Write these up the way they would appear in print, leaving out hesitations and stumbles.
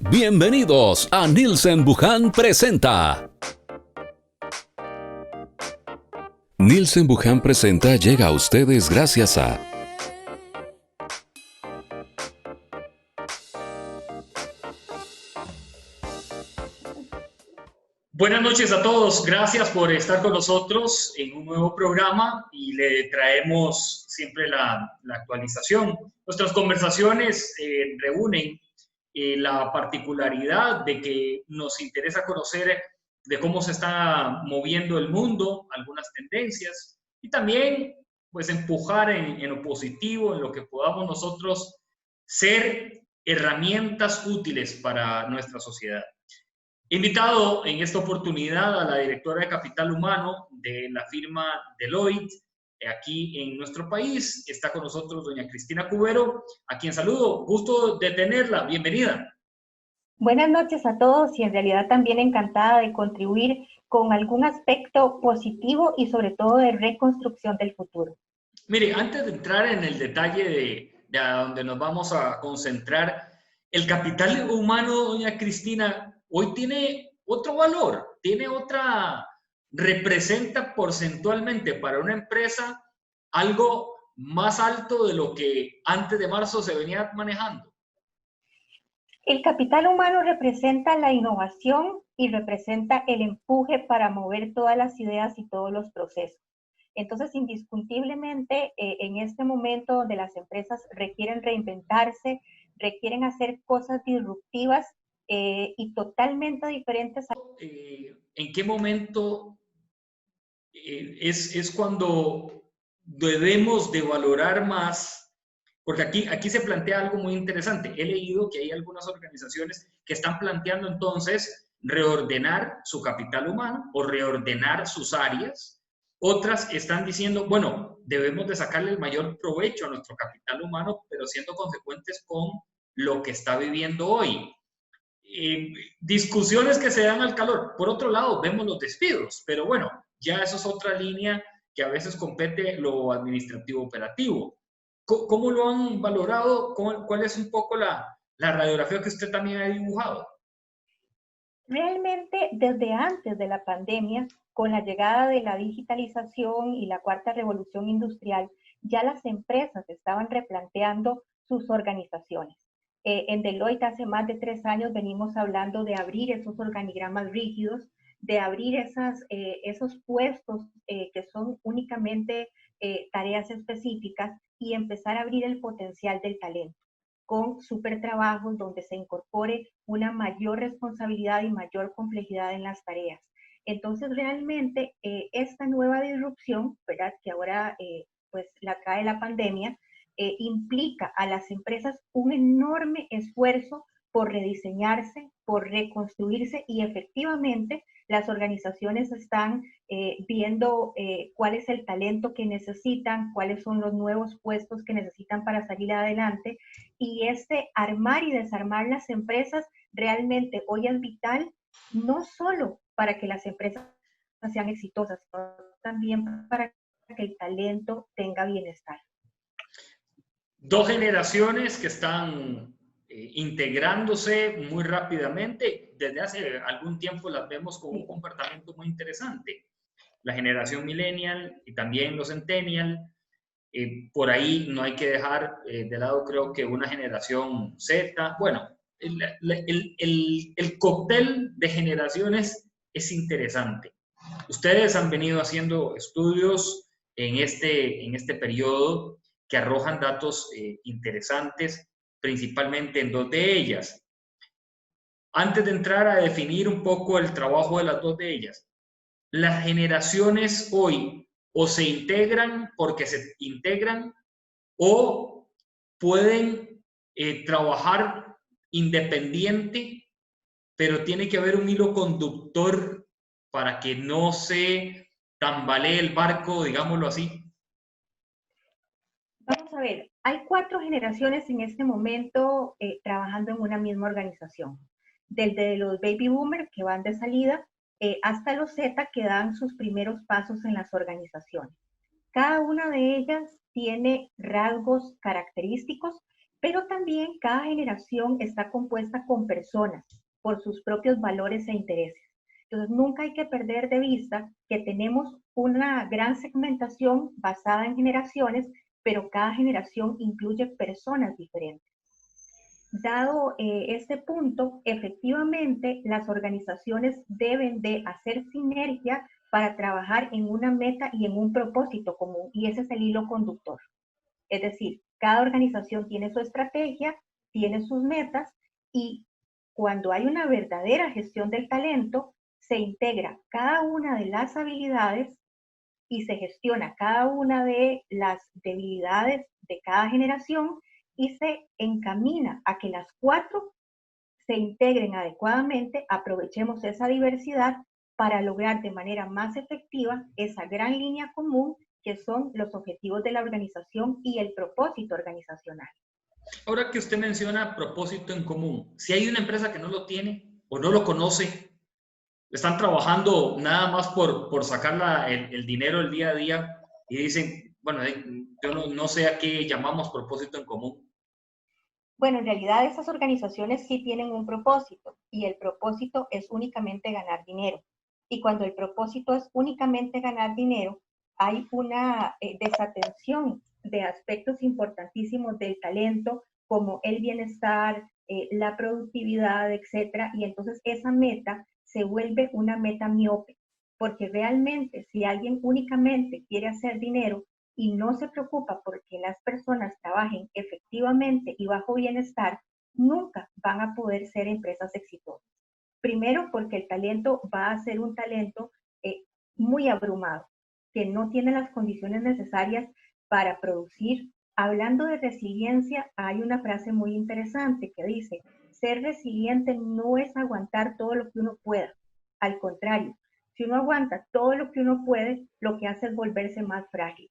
Bienvenidos a Nielsen Buján Presenta. Nielsen Buján Presenta llega a ustedes gracias a Buenas noches a todos, gracias por estar con nosotros en un nuevo programa y le traemos siempre la actualización. Nuestras conversaciones reúnen la particularidad de que nos interesa conocer de cómo se está moviendo el mundo, algunas tendencias y también pues empujar en lo positivo, en lo que podamos nosotros ser herramientas útiles para nuestra sociedad. Invitado en esta oportunidad a la directora de Capital Humano de la firma Deloitte, aquí en nuestro país. Está con nosotros doña Cristina Cubero, a quien saludo. Gusto de tenerla. Bienvenida. Buenas noches a todos y en realidad también encantada de contribuir con algún aspecto positivo y sobre todo de reconstrucción del futuro. Mire, antes de entrar en el detalle de a donde nos vamos a concentrar, el capital humano, doña Cristina, hoy tiene otro valor, representa porcentualmente para una empresa algo más alto de lo que antes de marzo se venía manejando. El capital humano representa la innovación y representa el empuje para mover todas las ideas y todos los procesos. Entonces, indiscutiblemente, en este momento donde las empresas requieren reinventarse, requieren hacer cosas disruptivas y totalmente diferentes. ¿En qué momento es cuando debemos de valorar más? Porque aquí se plantea algo muy interesante. He leído que hay algunas organizaciones que están planteando entonces reordenar su capital humano o reordenar sus áreas. Otras están diciendo, bueno, debemos de sacarle el mayor provecho a nuestro capital humano, pero siendo consecuentes con lo que está viviendo hoy. Discusiones que se dan al calor. Por otro lado, vemos los despidos, pero bueno, ya eso es otra línea que a veces compete lo administrativo operativo. ¿Cómo lo han valorado? ¿Cuál es un poco la radiografía que usted también ha dibujado? Realmente, desde antes de la pandemia, con la llegada de la digitalización y la cuarta revolución industrial, ya las empresas estaban replanteando sus organizaciones. En Deloitte hace más de 3 años venimos hablando de abrir esos organigramas rígidos, de abrir esos puestos que son únicamente tareas específicas y empezar a abrir el potencial del talento con supertrabajos donde se incorpore una mayor responsabilidad y mayor complejidad en las tareas. Entonces, realmente, esta nueva disrupción, ¿verdad?, que ahora pues la trae la pandemia, implica a las empresas un enorme esfuerzo por rediseñarse, por reconstruirse y efectivamente las organizaciones están viendo cuál es el talento que necesitan, cuáles son los nuevos puestos que necesitan para salir adelante y armar y desarmar las empresas realmente hoy es vital, no solo para que las empresas sean exitosas, sino también para que el talento tenga bienestar. Dos generaciones que están integrándose muy rápidamente. Desde hace algún tiempo las vemos con un comportamiento muy interesante. La generación millennial y también los centennial. Por ahí no hay que dejar de lado, creo que una generación Z. Bueno, el cóctel de generaciones es interesante. Ustedes han venido haciendo estudios en este periodo que arrojan datos interesantes, principalmente en dos de ellas. Antes de entrar a definir un poco el trabajo de las dos de ellas, las generaciones hoy o se integran porque se integran o pueden trabajar independiente, pero tiene que haber un hilo conductor para que no se tambalee el barco, digámoslo así. Vamos a ver, hay 4 generaciones en este momento trabajando en una misma organización. Desde los baby boomers que van de salida hasta los Z que dan sus primeros pasos en las organizaciones. Cada una de ellas tiene rasgos característicos Pero también cada generación está compuesta con personas por sus propios valores e intereses. Entonces, nunca hay que perder de vista que tenemos una gran segmentación basada en generaciones, pero cada generación incluye personas diferentes. Dado este punto, efectivamente las organizaciones deben de hacer sinergia para trabajar en una meta y en un propósito común, y ese es el hilo conductor. Es decir, cada organización tiene su estrategia, tiene sus metas, y cuando hay una verdadera gestión del talento, se integra cada una de las habilidades y se gestiona cada una de las debilidades de cada generación y se encamina a que las cuatro se integren adecuadamente, aprovechemos esa diversidad para lograr de manera más efectiva esa gran línea común que son los objetivos de la organización y el propósito organizacional. Ahora que usted menciona propósito en común, si hay una empresa que no lo tiene o no lo conoce, están trabajando nada más por sacar el dinero el día a día y dicen, bueno, yo no sé a qué llamamos propósito en común. Bueno, en realidad esas organizaciones sí tienen un propósito y el propósito es únicamente ganar dinero. Y cuando el propósito es únicamente ganar dinero, hay una desatención de aspectos importantísimos del talento, como el bienestar, la productividad, etcétera. Y entonces esa meta se vuelve una meta miope, porque realmente si alguien únicamente quiere hacer dinero, y no se preocupa porque las personas trabajen efectivamente y bajo bienestar, nunca van a poder ser empresas exitosas. Primero, porque el talento va a ser un talento muy abrumado, que no tiene las condiciones necesarias para producir. Hablando de resiliencia, hay una frase muy interesante que dice, ser resiliente no es aguantar todo lo que uno pueda. Al contrario, si uno aguanta todo lo que uno puede, lo que hace es volverse más frágil.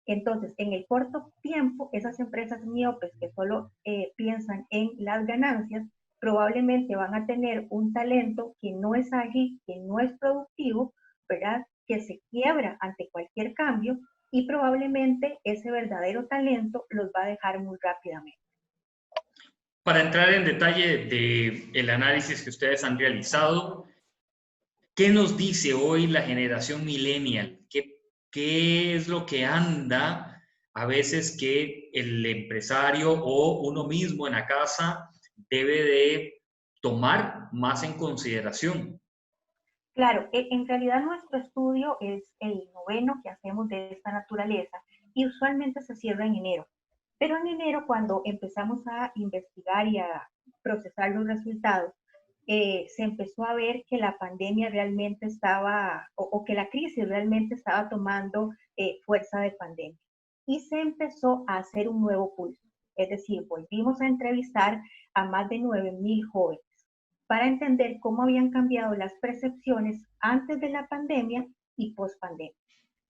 Entonces, en el corto tiempo, esas empresas miopes que solo piensan en las ganancias, probablemente van a tener un talento que no es ágil, que no es productivo, ¿verdad? Que se quiebra ante cualquier cambio y probablemente ese verdadero talento los va a dejar muy rápidamente. Para entrar en detalle del análisis que ustedes han realizado, ¿qué nos dice hoy la generación millennial? ¿Qué es lo que anda a veces que el empresario o uno mismo en la casa debe de tomar más en consideración? Claro, en realidad nuestro estudio es el noveno que hacemos de esta naturaleza y usualmente se cierra en enero. Pero en enero, cuando empezamos a investigar y a procesar los resultados, se empezó a ver que la pandemia realmente estaba, o que la crisis realmente estaba tomando fuerza de pandemia. Y se empezó a hacer un nuevo pulso. Es decir, volvimos a entrevistar a más de 9,000 jóvenes para entender cómo habían cambiado las percepciones antes de la pandemia y post pandemia.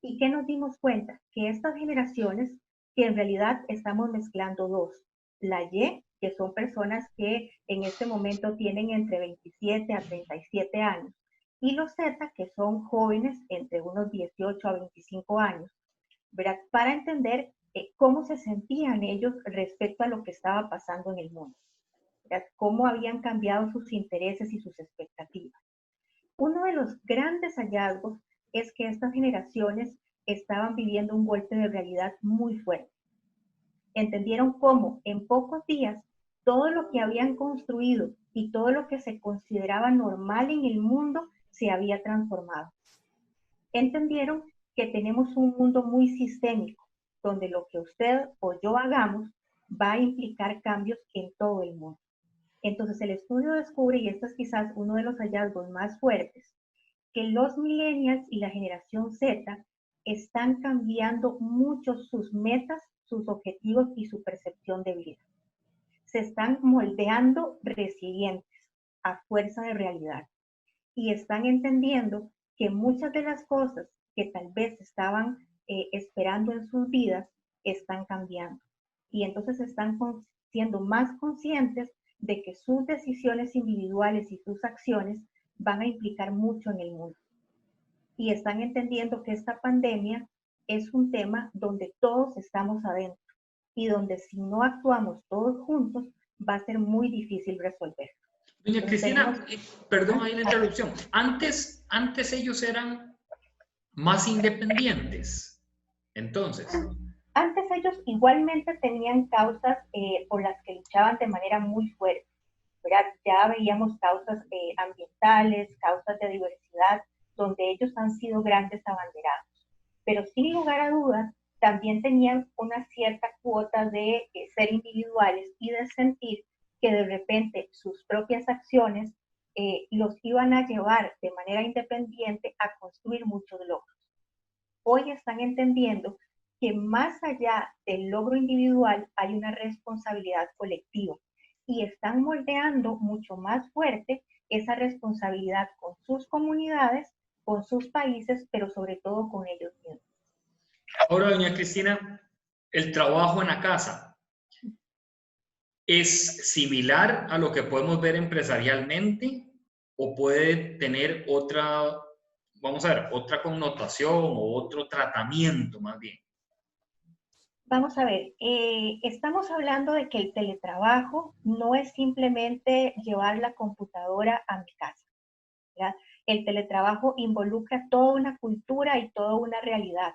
¿Y qué nos dimos cuenta? Que estas generaciones, que en realidad estamos mezclando dos, la Y, que son personas que en este momento tienen entre 27 a 37 años, y los Z, que son jóvenes entre unos 18 a 25 años, ¿verdad? Para entender cómo se sentían ellos respecto a lo que estaba pasando en el mundo, ¿verdad? Cómo habían cambiado sus intereses y sus expectativas. Uno de los grandes hallazgos es que estas generaciones estaban viviendo un golpe de realidad muy fuerte. Entendieron cómo en pocos días todo lo que habían construido y todo lo que se consideraba normal en el mundo se había transformado. Entendieron que tenemos un mundo muy sistémico, donde lo que usted o yo hagamos va a implicar cambios en todo el mundo. Entonces el estudio descubre, y esto es quizás uno de los hallazgos más fuertes, que los millennials y la generación Z están cambiando mucho sus metas, sus objetivos y su percepción de vida. Se están moldeando resilientes a fuerza de realidad y están entendiendo que muchas de las cosas que tal vez estaban esperando en sus vidas están cambiando. Y entonces están siendo más conscientes de que sus decisiones individuales y sus acciones van a implicar mucho en el mundo. Y están entendiendo que esta pandemia es un tema donde todos estamos adentro y donde si no actuamos todos juntos va a ser muy difícil resolver. Doña Cristina, perdón ahí la Ajá. interrupción. Antes ellos eran más independientes. Entonces, Antes ellos igualmente tenían causas por las que luchaban de manera muy fuerte, ¿verdad? Ya veíamos causas ambientales, causas de diversidad, donde ellos han sido grandes abanderados. Pero sin lugar a dudas, también tenían una cierta cuota de ser individuales y de sentir que de repente sus propias acciones los iban a llevar de manera independiente a construir muchos logros. Hoy están entendiendo que más allá del logro individual hay una responsabilidad colectiva y están moldeando mucho más fuerte esa responsabilidad con sus comunidades, con sus países, pero sobre todo con ellos mismos. ahora, doña Cristina, el trabajo en la casa es similar a lo que podemos ver empresarialmente o puede tener otra, vamos a ver, otra connotación o otro tratamiento más bien. Vamos a ver, estamos hablando de que el teletrabajo no es simplemente llevar la computadora a mi casa, ¿verdad? El teletrabajo involucra toda una cultura y toda una realidad.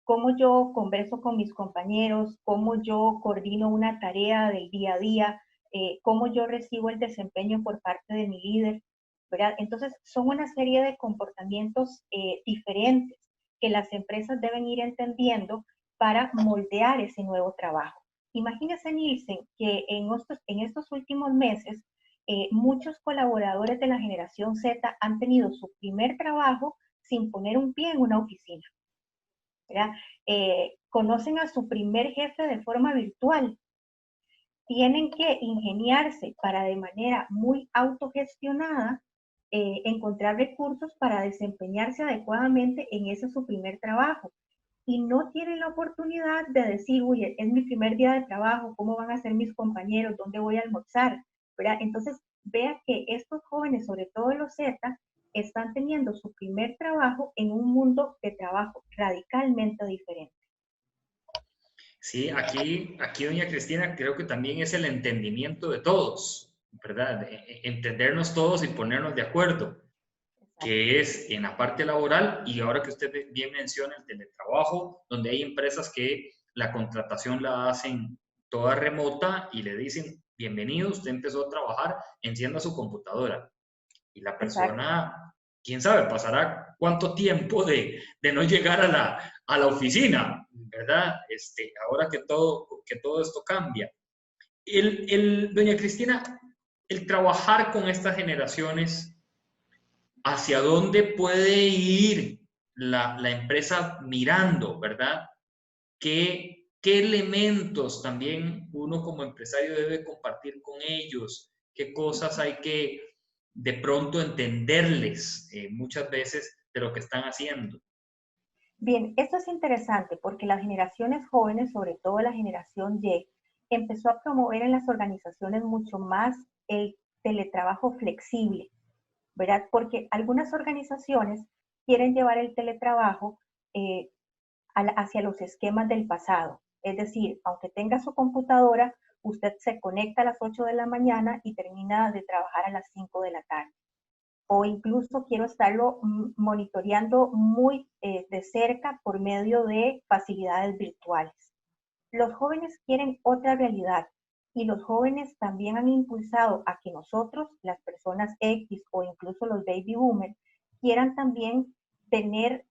Cómo yo converso con mis compañeros, cómo yo coordino una tarea del día a día, cómo yo recibo el desempeño por parte de mi líder, ¿verdad? Entonces, son una serie de comportamientos diferentes que las empresas deben ir entendiendo para moldear ese nuevo trabajo. Imagínese, Nielsen, que en estos últimos meses, muchos colaboradores de la generación Z han tenido su primer trabajo sin poner un pie en una oficina, ¿verdad? Conocen a su primer jefe de forma virtual. Tienen que ingeniarse para de manera muy autogestionada encontrar recursos para desempeñarse adecuadamente en ese su primer trabajo. Y no tienen la oportunidad de decir, uy, es mi primer día de trabajo, ¿cómo van a ser mis compañeros? ¿Dónde voy a almorzar? ¿Verdad? Entonces, vea que estos jóvenes, sobre todo los Z, están teniendo su primer trabajo en un mundo de trabajo radicalmente diferente. Sí, aquí, doña Cristina, creo que también es el entendimiento de todos, ¿verdad? Entendernos todos y ponernos de acuerdo, que es en la parte laboral y ahora que usted bien menciona el teletrabajo, donde hay empresas que la contratación la hacen toda remota y le dicen, bienvenido, usted empezó a trabajar, encienda su computadora. Y la Exacto. persona, quién sabe, pasará cuánto tiempo de no llegar a la oficina, ¿verdad? Ahora que todo esto cambia. Doña Cristina, el trabajar con estas generaciones, ¿hacia dónde puede ir la empresa mirando, verdad? ¿Qué elementos también uno como empresario debe compartir con ellos? ¿Qué cosas hay que de pronto entenderles muchas veces de lo que están haciendo? Bien, esto es interesante porque las generaciones jóvenes, sobre todo la generación Y, empezó a promover en las organizaciones mucho más el teletrabajo flexible, ¿verdad? Porque algunas organizaciones quieren llevar el teletrabajo eh, hacia los esquemas del pasado. Es decir, aunque tenga su computadora, usted se conecta a las 8 de la mañana y termina de trabajar a las 5 de la tarde. O incluso quiero estarlo monitoreando muy de cerca por medio de facilidades virtuales. Los jóvenes quieren otra realidad y los jóvenes también han impulsado a que nosotros, las personas X o incluso los baby boomers, quieran también tener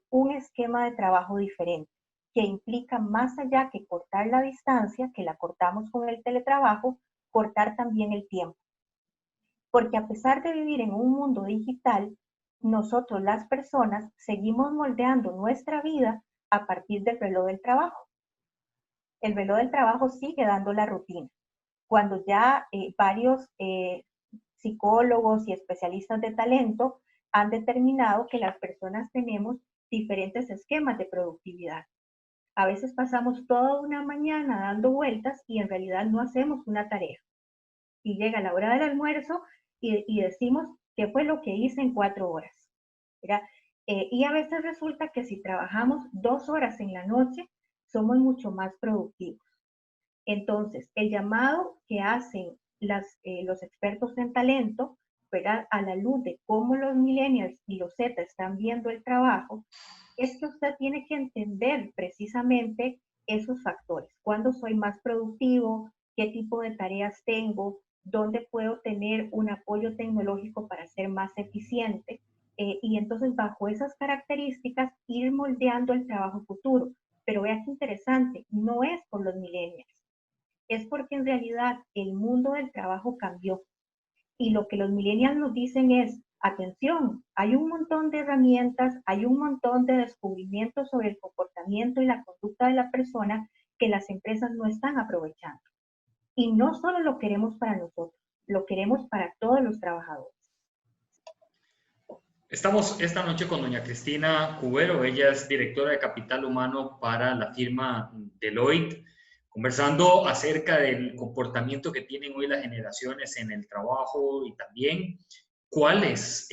un esquema de trabajo diferente, que implica más allá que cortar la distancia, que la cortamos con el teletrabajo, cortar también el tiempo. Porque a pesar de vivir en un mundo digital, nosotros las personas seguimos moldeando nuestra vida a partir del reloj del trabajo. El reloj del trabajo sigue dando la rutina. Cuando ya varios psicólogos y especialistas de talento han determinado que las personas tenemos diferentes esquemas de productividad. A veces pasamos toda una mañana dando vueltas y en realidad no hacemos una tarea. Y llega la hora del almuerzo y decimos qué fue lo que hice en 4 horas. Y a veces resulta que si trabajamos 2 horas en la noche, somos mucho más productivos. Entonces, el llamado que hacen los expertos en talento, ¿verdad? A la luz de cómo los millennials y los Z están viendo el trabajo, es que usted tiene que entender precisamente esos factores. ¿Cuándo soy más productivo? ¿Qué tipo de tareas tengo? ¿Dónde puedo tener un apoyo tecnológico para ser más eficiente? Y entonces bajo esas características ir moldeando el trabajo futuro. Pero vea qué interesante, no es por los millennials, es porque en realidad el mundo del trabajo cambió. Y lo que los millennials nos dicen es, atención, hay un montón de herramientas, hay un montón de descubrimientos sobre el comportamiento y la conducta de la persona que las empresas no están aprovechando. Y no solo lo queremos para nosotros, lo queremos para todos los trabajadores. Estamos esta noche con doña Cristina Cubero, ella es directora de Capital Humano para la firma Deloitte, conversando acerca del comportamiento que tienen hoy las generaciones en el trabajo y también cuáles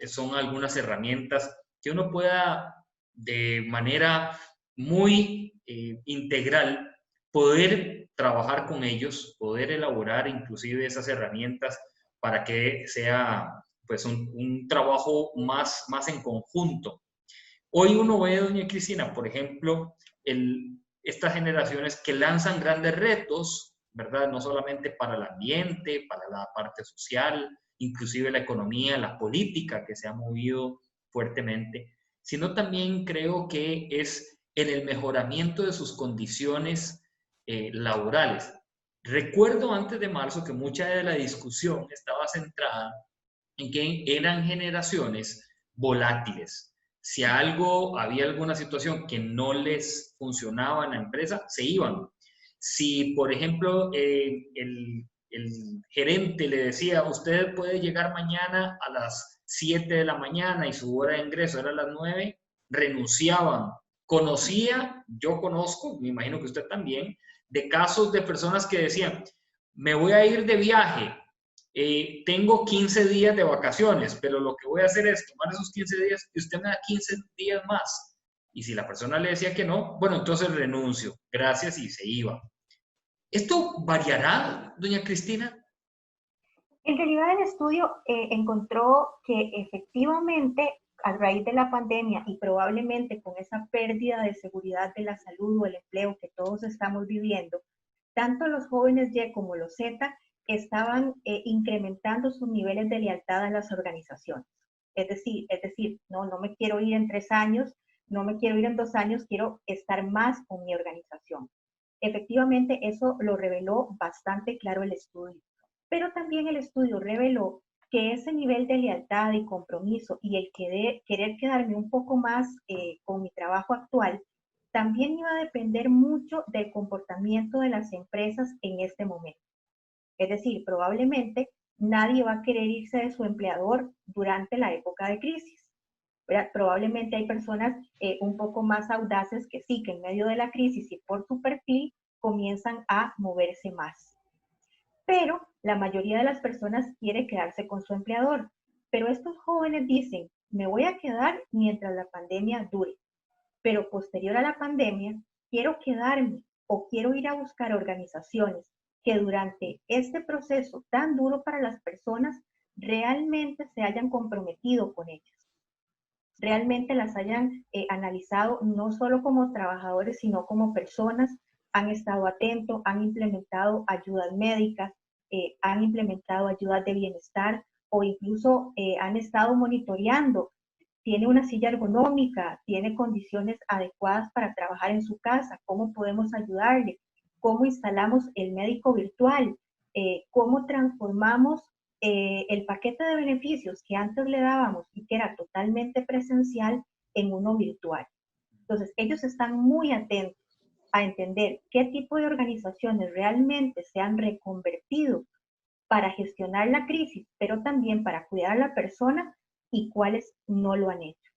son algunas herramientas que uno pueda de manera muy integral poder trabajar con ellos, poder elaborar inclusive esas herramientas para que sea pues un trabajo más en conjunto. Hoy uno ve, doña Cristina, por ejemplo, estas generaciones que lanzan grandes retos, ¿verdad? No solamente para el ambiente, para la parte social, inclusive la economía, la política que se ha movido fuertemente, sino también creo que es en el mejoramiento de sus condiciones laborales. Recuerdo antes de marzo que mucha de la discusión estaba centrada en que eran generaciones volátiles. Si había alguna situación que no les funcionaba en la empresa, se iban. Si, por ejemplo, el gerente le decía, usted puede llegar mañana a las 7 de la mañana y su hora de ingreso era a las 9, renunciaban. Yo conozco, me imagino que usted también, de casos de personas que decían, me voy a ir de viaje, tengo 15 días de vacaciones, pero lo que voy a hacer es tomar esos 15 días y usted me da 15 días más. Y si la persona le decía que no, bueno, entonces renuncio, gracias, y se iba. ¿Esto variará, doña Cristina? En realidad el estudio encontró que efectivamente a raíz de la pandemia y probablemente con esa pérdida de seguridad de la salud o el empleo que todos estamos viviendo, tanto los jóvenes Y como los Z estaban incrementando sus niveles de lealtad a las organizaciones. Es decir, no me quiero ir en 3 años, no me quiero ir en 2 años, quiero estar más con mi organización. Efectivamente, eso lo reveló bastante claro el estudio. Pero también el estudio reveló que ese nivel de lealtad y compromiso y el querer quedarme un poco más con mi trabajo actual, también iba a depender mucho del comportamiento de las empresas en este momento. Es decir, probablemente nadie va a querer irse de su empleador durante la época de crisis. ¿Verdad? Probablemente hay personas un poco más audaces que sí, que en medio de la crisis y por su perfil comienzan a moverse más. Pero la mayoría de las personas quiere quedarse con su empleador. Pero estos jóvenes dicen, me voy a quedar mientras la pandemia dure. Pero posterior a la pandemia, quiero quedarme o quiero ir a buscar organizaciones que durante este proceso tan duro para las personas realmente se hayan comprometido con ellas. Realmente las hayan analizado no solo como trabajadores, sino como personas, han estado atentos, han implementado ayudas médicas, han implementado ayudas de bienestar o incluso han estado monitoreando. Tiene una silla ergonómica, tiene condiciones adecuadas para trabajar en su casa, cómo podemos ayudarle, cómo instalamos el médico virtual, cómo transformamos el paquete de beneficios que antes le dábamos y que era totalmente presencial en uno virtual. Entonces, ellos están muy atentos a entender qué tipo de organizaciones realmente se han reconvertido para gestionar la crisis, pero también para cuidar a la persona y cuáles no lo han hecho.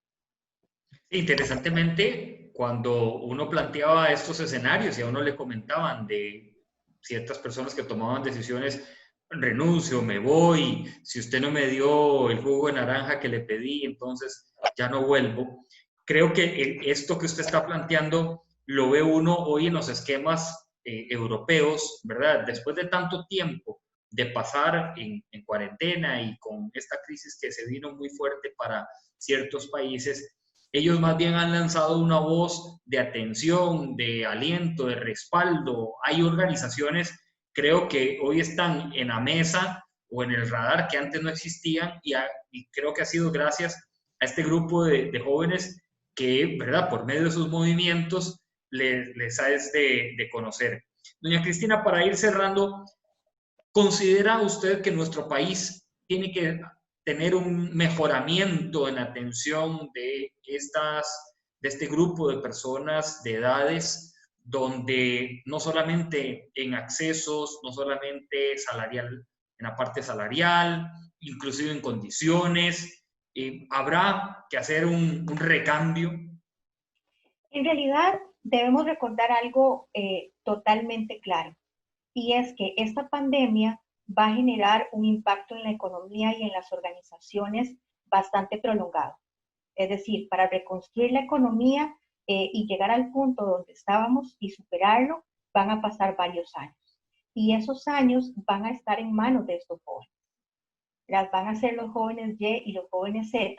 Interesantemente, cuando uno planteaba estos escenarios y a uno le comentaban de ciertas personas que tomaban decisiones, renuncio, me voy, si usted no me dio el jugo de naranja que le pedí, entonces ya no vuelvo. Creo que esto que usted está planteando lo ve uno hoy en los esquemas europeos, ¿verdad? Después de tanto tiempo de pasar en cuarentena y con esta crisis que se vino muy fuerte para ciertos países, ellos más bien han lanzado una voz de atención, de aliento, de respaldo. Hay organizaciones, creo que hoy están en la mesa o en el radar que antes no existían y creo que ha sido gracias a este grupo de jóvenes que, ¿verdad?, por medio de sus movimientos les ha de conocer. Doña Cristina, para ir cerrando, ¿considera usted que nuestro país tiene que tener un mejoramiento en la atención de este grupo de personas de edades, donde no solamente en accesos, no solamente salarial, en la parte salarial, inclusive en condiciones, habrá que hacer un recambio? En realidad, debemos recordar algo totalmente claro, y es que esta pandemia va a generar un impacto en la economía y en las organizaciones bastante prolongado. Es decir, para reconstruir la economía y llegar al punto donde estábamos y superarlo, van a pasar varios años. Y esos años van a estar en manos de estos jóvenes. Las van a ser los jóvenes Y y los jóvenes Z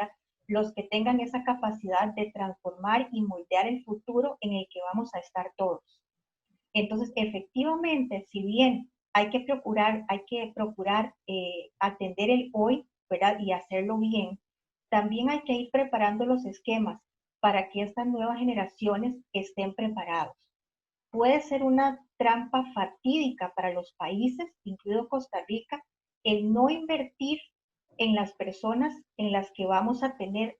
los que tengan esa capacidad de transformar y moldear el futuro en el que vamos a estar todos. Entonces, efectivamente, si bien hay que procurar atender el hoy, ¿verdad?, y hacerlo bien, también hay que ir preparando los esquemas para que estas nuevas generaciones estén preparados. Puede ser una trampa fatídica para los países, incluido Costa Rica, el no invertir en las personas en las que vamos a tener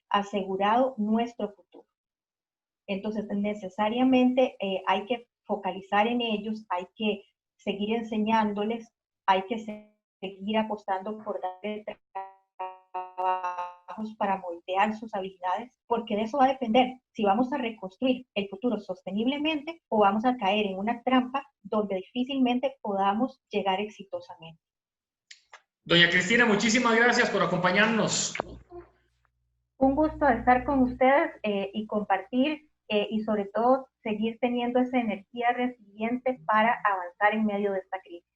asegurado nuestro futuro. Entonces, necesariamente hay que focalizar en ellos, hay que seguir enseñándoles, hay que seguir apostando por darles trabajos para moldear sus habilidades, porque de eso va a depender si vamos a reconstruir el futuro sosteniblemente o vamos a caer en una trampa donde difícilmente podamos llegar exitosamente. Doña Cristina, muchísimas gracias por acompañarnos. Un gusto estar con ustedes y compartir y sobre todo seguir teniendo esa energía resiliente para avanzar en medio de esta crisis.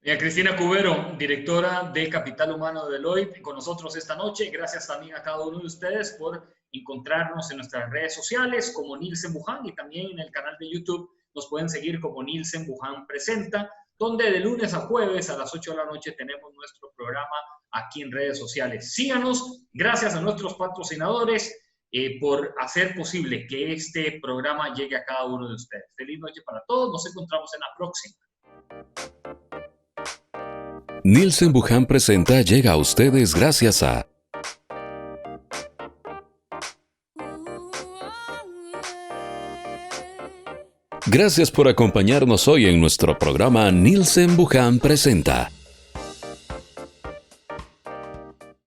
Doña Cristina Cubero, directora de Capital Humano de Deloitte, con nosotros esta noche. Gracias también a cada uno de ustedes por encontrarnos en nuestras redes sociales como Nielsen Buján y también en el canal de YouTube nos pueden seguir como Nielsen Buján Presenta, donde de lunes a jueves a las 8 de la noche tenemos nuestro programa aquí en redes sociales. Síganos, gracias a nuestros patrocinadores por hacer posible que este programa llegue a cada uno de ustedes. Feliz noche para todos, nos encontramos en la próxima. Nielsen Buján Presenta llega a ustedes gracias a Gracias por acompañarnos hoy en nuestro programa Nielsen Buján Presenta.